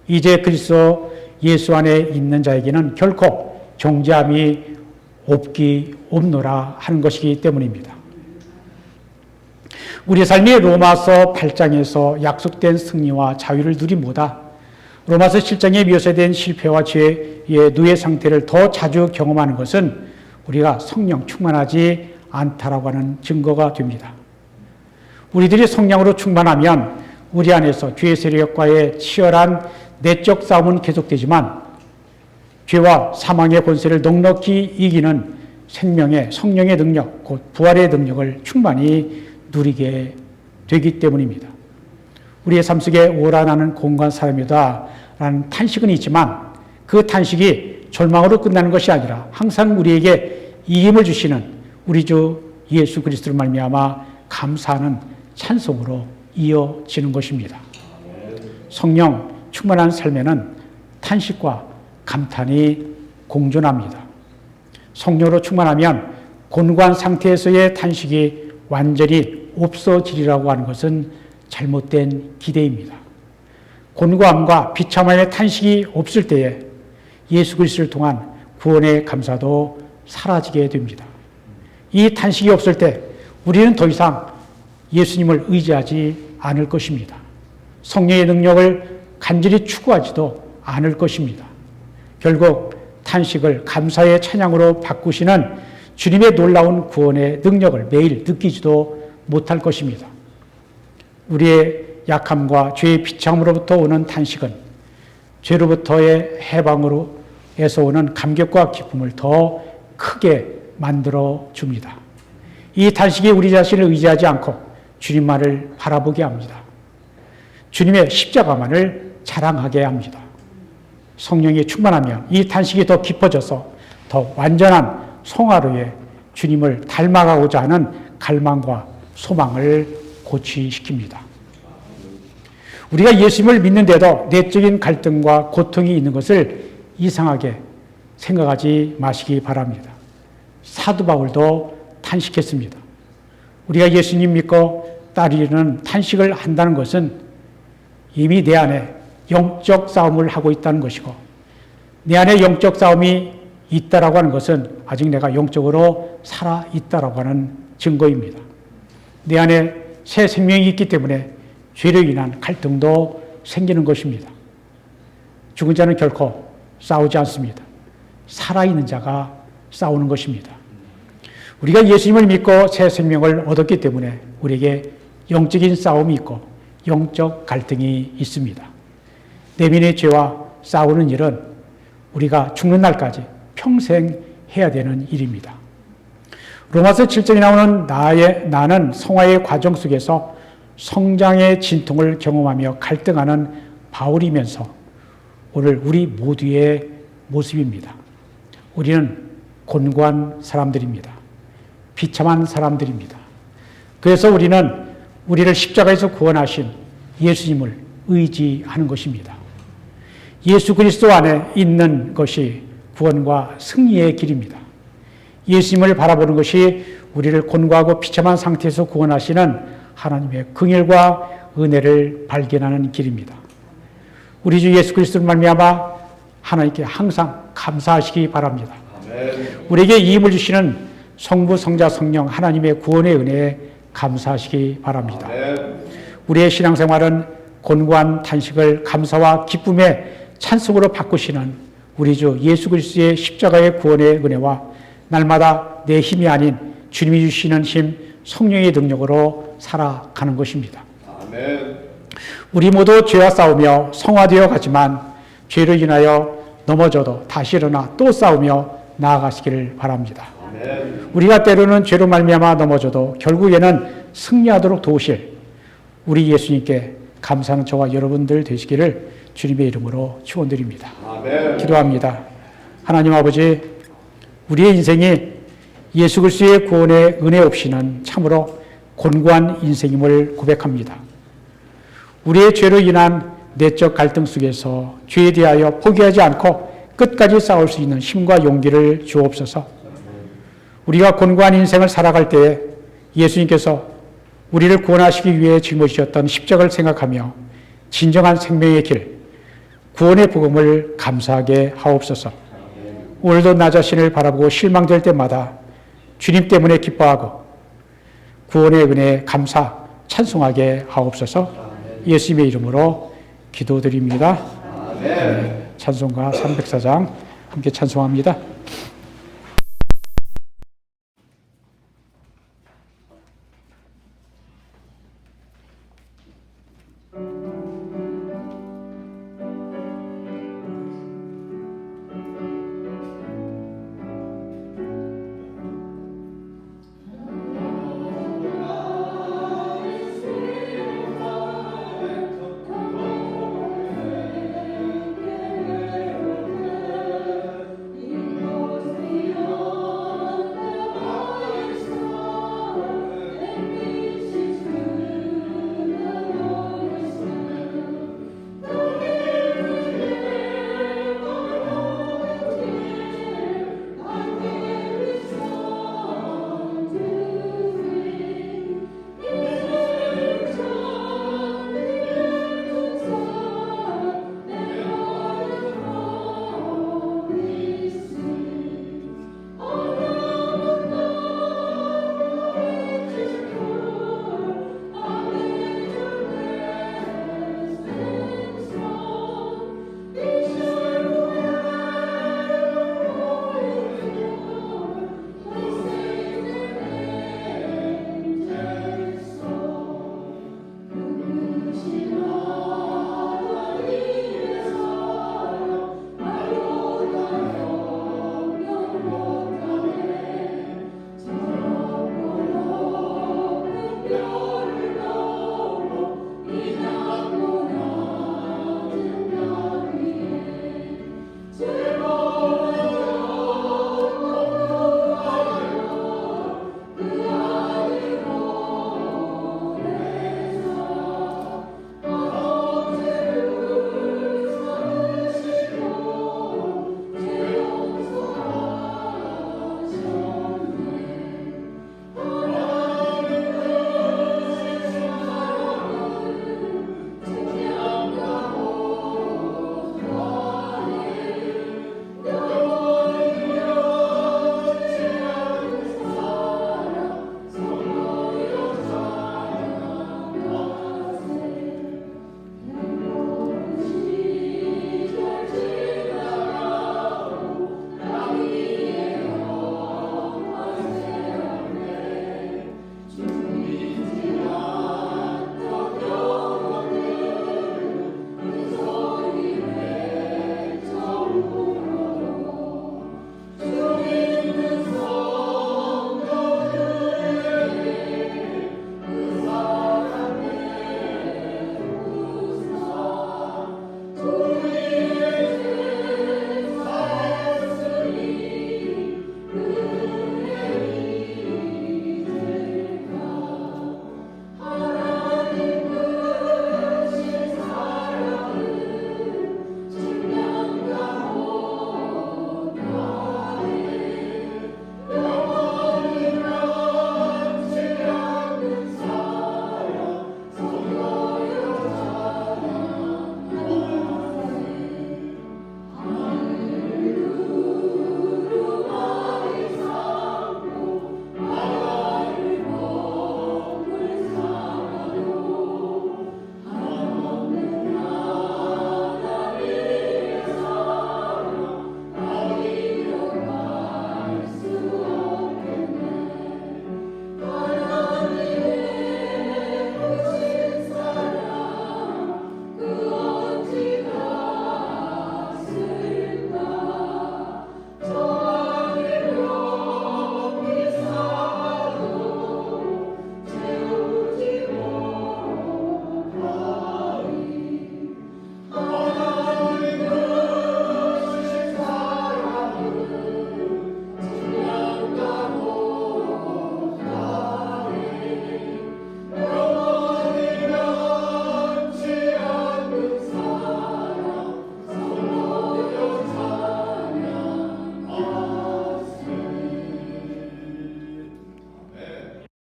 이제 그리스도 예수 안에 있는 자에게는 결코 정죄함이 없노라 하는 것이기 때문입니다. 우리의 삶이 로마서 8장에서 약속된 승리와 자유를 누림보다 로마서 7장에 묘사된 실패와 죄의 누의 상태를 더 자주 경험하는 것은 우리가 성령 충만하지 않다라고 하는 증거가 됩니다. 우리들이 성령으로 충만하면 우리 안에서 죄의 세력과의 치열한 내적 싸움은 계속되지만 죄와 사망의 권세를 넉넉히 이기는 생명의 성령의 능력, 곧 부활의 능력을 충만히 누리게 되기 때문입니다. 우리의 삶 속에 오라 나는 공고한 사람이다 라는 탄식은 있지만 그 탄식이 절망으로 끝나는 것이 아니라 항상 우리에게 이김을 주시는 우리 주 예수 그리스도를 말미암아 감사하는 찬송으로 이어지는 것입니다. 성령 충만한 삶에는 탄식과 감탄이 공존합니다. 성령으로 충만하면 곤고한 상태에서의 탄식이 완전히 없어지리라고 하는 것은 잘못된 기대입니다. 곤고함과 비참함의 탄식이 없을 때에 예수 그리스도를 통한 구원의 감사도 사라지게 됩니다. 이 탄식이 없을 때 우리는 더 이상 예수님을 의지하지 않을 것입니다. 성령의 능력을 간절히 추구하지도 않을 것입니다. 결국 탄식을 감사의 찬양으로 바꾸시는 주님의 놀라운 구원의 능력을 매일 느끼지도 못할 것입니다. 우리의 약함과 죄의 비참으로부터 오는 탄식은 죄로부터의 해방으로에서 오는 감격과 기쁨을 더 크게 만들어 줍니다. 이 탄식이 우리 자신을 의지하지 않고 주님만을 바라보게 합니다. 주님의 십자가만을 자랑하게 합니다. 성령이 충만하면 이 탄식이 더 깊어져서 더 완전한 성화로에 주님을 닮아가고자 하는 갈망과 소망을 고취시킵니다. 우리가 예수님을 믿는데도 내적인 갈등과 고통이 있는 것을 이상하게 생각하지 마시기 바랍니다. 사도 바울도 탄식했습니다. 우리가 예수님 믿고 따르는 탄식을 한다는 것은 이미 내 안에 영적 싸움을 하고 있다는 것이고, 내 안에 영적 싸움이 있다라고 하는 것은 아직 내가 영적으로 살아 있다라고 하는 증거입니다. 내 안에 새 생명이 있기 때문에 죄로 인한 갈등도 생기는 것입니다. 죽은 자는 결코 싸우지 않습니다. 살아있는 자가 싸우는 것입니다. 우리가 예수님을 믿고 새 생명을 얻었기 때문에 우리에게 영적인 싸움이 있고 영적 갈등이 있습니다. 내면의 죄와 싸우는 일은 우리가 죽는 날까지 평생 해야 되는 일입니다. 로마서 7장에 나오는 나는 성화의 과정 속에서 성장의 진통을 경험하며 갈등하는 바울이면서 오늘 우리 모두의 모습입니다. 우리는 곤고한 사람들입니다. 비참한 사람들입니다. 그래서 우리는 우리를 십자가에서 구원하신 예수님을 의지하는 것입니다. 예수 그리스도 안에 있는 것이 구원과 승리의 길입니다. 예수님을 바라보는 것이 우리를 곤고하고 비참한 상태에서 구원하시는 하나님의 긍휼과 은혜를 발견하는 길입니다. 우리 주 예수 그리스도를 말미암아 하나님께 항상 감사하시기 바랍니다. 아멘. 우리에게 이 힘을 주시는 성부, 성자, 성령 하나님의 구원의 은혜에 감사하시기 바랍니다. 아멘. 우리의 신앙생활은 곤고한 탄식을 감사와 기쁨의 찬송으로 바꾸시는 우리 주 예수 그리스도의 십자가의 구원의 은혜와 날마다 내 힘이 아닌 주님이 주시는 힘, 성령의 능력으로 살아가는 것입니다. 아멘. 우리 모두 죄와 싸우며 성화되어 가지만 죄로 인하여 넘어져도 다시 일어나 또 싸우며 나아가시기를 바랍니다. 아멘. 우리가 때로는 죄로 말미암아 넘어져도 결국에는 승리하도록 도우실 우리 예수님께 감사하는 저와 여러분들 되시기를 주님의 이름으로 축원드립니다. 아멘. 기도합니다. 하나님 아버지, 우리의 인생이 예수 그리스도의 구원의 은혜 없이는 참으로 곤고한 인생임을 고백합니다. 우리의 죄로 인한 내적 갈등 속에서 죄에 대하여 포기하지 않고 끝까지 싸울 수 있는 힘과 용기를 주옵소서. 우리가 곤고한 인생을 살아갈 때에 예수님께서 우리를 구원하시기 위해 짊어지셨던 십자가를 생각하며 진정한 생명의 길, 구원의 복음을 감사하게 하옵소서. 오늘도 나 자신을 바라보고 실망될 때마다 주님 때문에 기뻐하고 구원의 은혜에 감사, 찬송하게 하옵소서. 예수님의 이름으로 기도드립니다. 아멘. 찬송가 304장 함께 찬송합니다. 이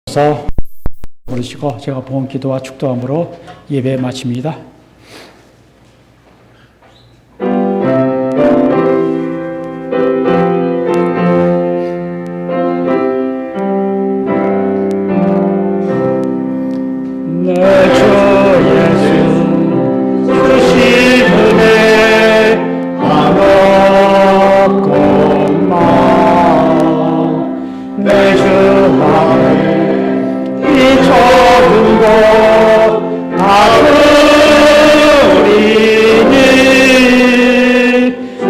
서 부르시고 제가 봉헌 기도와 축도함으로 예배 마칩니다. 내 주 예수 주신 은혜 한없건만 내 주 안에 이 좁은 곳 다스리니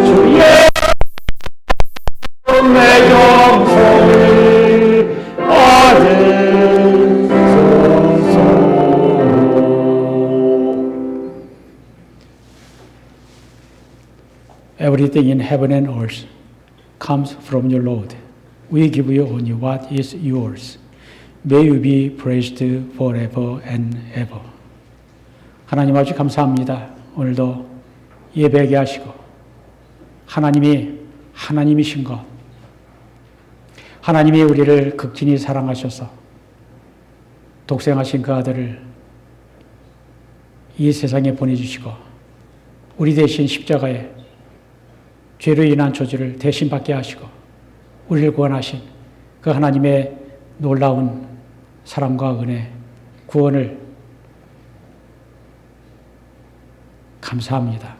주의 내 정성을 받으소서. Everything in heaven and earth comes from your Lord. We give you only what is yours. May you be praised forever and ever. 하나님 아버지 감사합니다. 오늘도 예배하게 하시고 하나님이 하나님이신 것, 하나님이 우리를 극진히 사랑하셔서 독생하신 그 아들을 이 세상에 보내주시고 우리 대신 십자가에 죄로 인한 저주를 대신 받게 하시고 우리를 구원하신 그 하나님의 놀라운 사랑과 은혜, 구원을 감사합니다.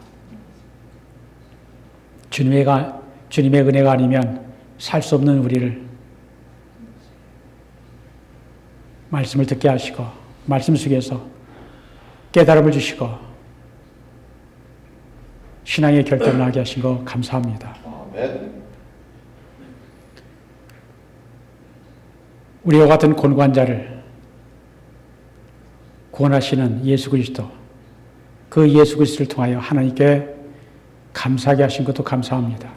주님의 은혜가 아니면 살 수 없는 우리를 말씀을 듣게 하시고 말씀 속에서 깨달음을 주시고 신앙의 결단을 하게 하신 거 감사합니다. 아멘. 우리와 같은 곤고한 자를 구원하시는 예수 그리스도, 그 예수 그리스도를 통하여 하나님께 감사하게 하신 것도 감사합니다.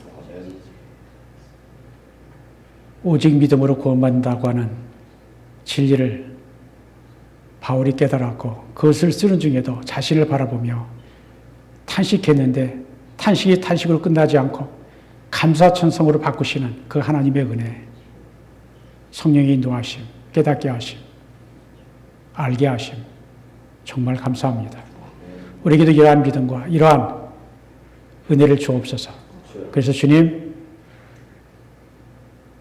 오직 믿음으로 구원받는다고 하는 진리를 바울이 깨달았고 그것을 쓰는 중에도 자신을 바라보며 탄식했는데 탄식이 탄식으로 끝나지 않고 감사천성으로 바꾸시는 그 하나님의 은혜, 성령의 인도하심, 깨닫게 하심, 알게 하심, 정말 감사합니다. 우리에게도 이러한 믿음과 이러한 은혜를 주옵소서. 그래서 주님,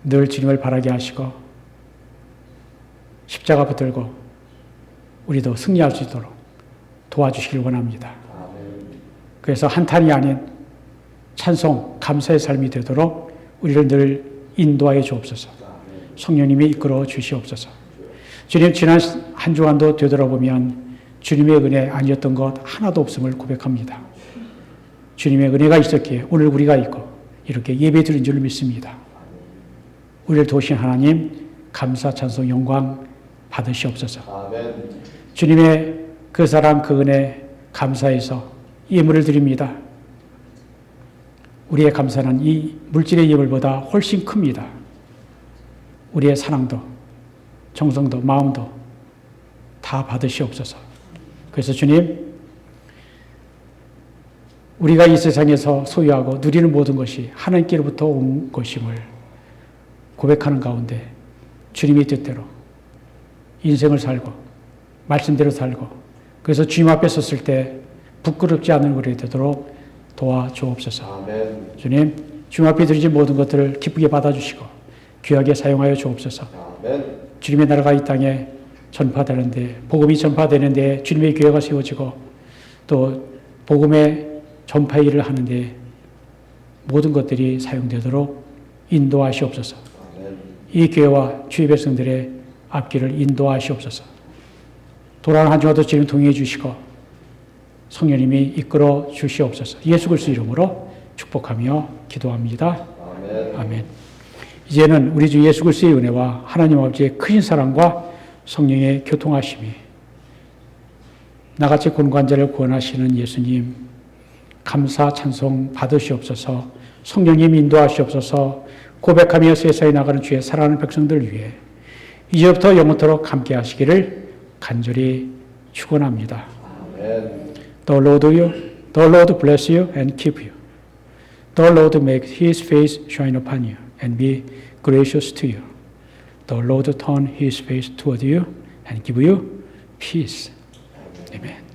늘 주님을 바라게 하시고 십자가 붙들고 우리도 승리할 수 있도록 도와주시길 원합니다. 그래서 한탄이 아닌 찬송, 감사의 삶이 되도록 우리를 늘 인도하여 주옵소서. 성령님이 이끌어 주시옵소서. 주님, 지난 한 주간도 되돌아보면 주님의 은혜 아니었던 것 하나도 없음을 고백합니다. 주님의 은혜가 있었기에 오늘 우리가 있고 이렇게 예배 드린 줄 믿습니다. 우리를 도우신 하나님, 감사, 찬송, 영광 받으시옵소서. 아멘. 주님의 그 사랑, 그 은혜 감사해서 예물을 드립니다. 우리의 감사는 이 물질의 예물보다 훨씬 큽니다. 우리의 사랑도, 정성도, 마음도 다 받으시옵소서. 그래서 주님, 우리가 이 세상에서 소유하고 누리는 모든 것이 하나님께로부터 온 것임을 고백하는 가운데 주님의 뜻대로 인생을 살고 말씀대로 살고 그래서 주님 앞에 섰을 때 부끄럽지 않은 우리 되도록 도와주옵소서. 아멘. 주님, 주님 앞에 드리지 모든 것들을 기쁘게 받아주시고 귀하게 사용하여 주옵소서. 아멘. 주님의 나라가 이 땅에 전파되는데, 복음이 전파되는데 주님의 교회가 세워지고 또 복음의 전파 일을 하는데 모든 것들이 사용되도록 인도하시옵소서. 아멘. 이 교회와 주의 백성들의 앞길을 인도하시옵소서. 돌아오는 한 주간도 주님 동행해 주시고 성령님이 이끌어 주시옵소서. 예수 그리스도 이름으로 축복하며 기도합니다. 아멘. 아멘. 이제는 우리 주 예수 그리스도의 은혜와 하나님 아버지의 크신 사랑과 성령의 교통하심이 나같이 곤고한 자를 구원하시는 예수님 감사 찬송 받으시옵소서. 성령님 인도하시옵소서. 고백하며 세상에 나가는 주의 사랑하는 백성들 위해 이제부터 영원토록 함께 하시기를 간절히 축원합니다. 아멘. The Lord bless you and keep you. The Lord make His face shine upon you and be gracious to you. the Lord turn his face toward you and give you peace. Amen.